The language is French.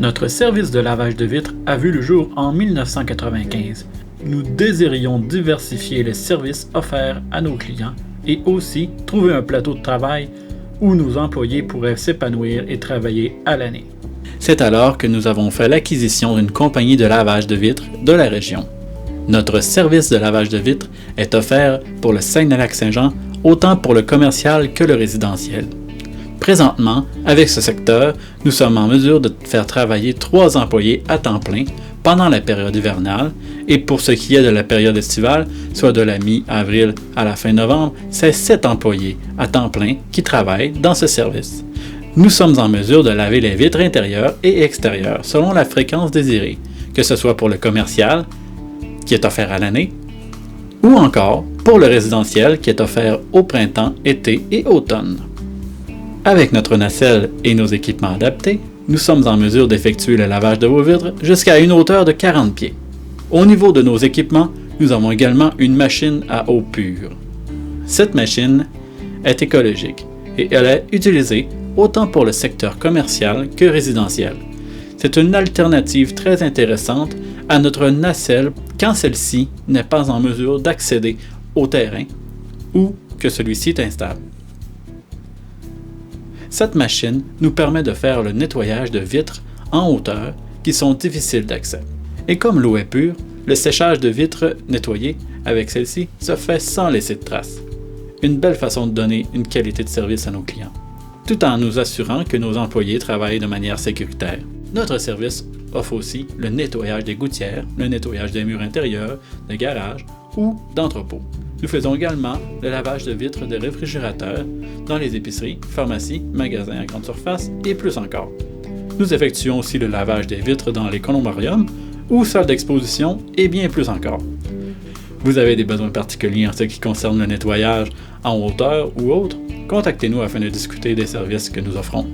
Notre service de lavage de vitres a vu le jour en 1995. Nous désirions diversifier les services offerts à nos clients et aussi trouver un plateau de travail où nos employés pourraient s'épanouir et travailler à l'année. C'est alors que nous avons fait l'acquisition d'une compagnie de lavage de vitres de la région. Notre service de lavage de vitres est offert pour le Saguenay-Lac-Saint-Jean, autant pour le commercial que le résidentiel. Présentement, avec ce secteur, nous sommes en mesure de faire travailler 3 employés à temps plein pendant la période hivernale et pour ce qui est de la période estivale, soit de la mi-avril à la fin novembre, c'est 7 employés à temps plein qui travaillent dans ce service. Nous sommes en mesure de laver les vitres intérieures et extérieures selon la fréquence désirée, que ce soit pour le commercial, qui est offert à l'année, ou encore pour le résidentiel qui est offert au printemps, été et automne. Avec notre nacelle et nos équipements adaptés, nous sommes en mesure d'effectuer le lavage de vos vitres jusqu'à une hauteur de 40 pieds. Au niveau de nos équipements, nous avons également une machine à eau pure. Cette machine est écologique et elle est utilisée autant pour le secteur commercial que résidentiel. C'est une alternative très intéressante à notre nacelle quand celle-ci n'est pas en mesure d'accéder au terrain ou que celui-ci est instable. Cette machine nous permet de faire le nettoyage de vitres en hauteur qui sont difficiles d'accès. Et comme l'eau est pure, le séchage de vitres nettoyées avec celle-ci se fait sans laisser de traces. Une belle façon de donner une qualité de service à nos clients, tout en nous assurant que nos employés travaillent de manière sécuritaire. Notre service offre aussi le nettoyage des gouttières, le nettoyage des murs intérieurs, de garages ou d'entrepôts. Nous faisons également le lavage de vitres de réfrigérateurs dans les épiceries, pharmacies, magasins à grande surface et plus encore. Nous effectuons aussi le lavage des vitres dans les columbariums ou salles d'exposition et bien plus encore. Vous avez des besoins particuliers en ce qui concerne le nettoyage en hauteur ou autre? Contactez-nous afin de discuter des services que nous offrons.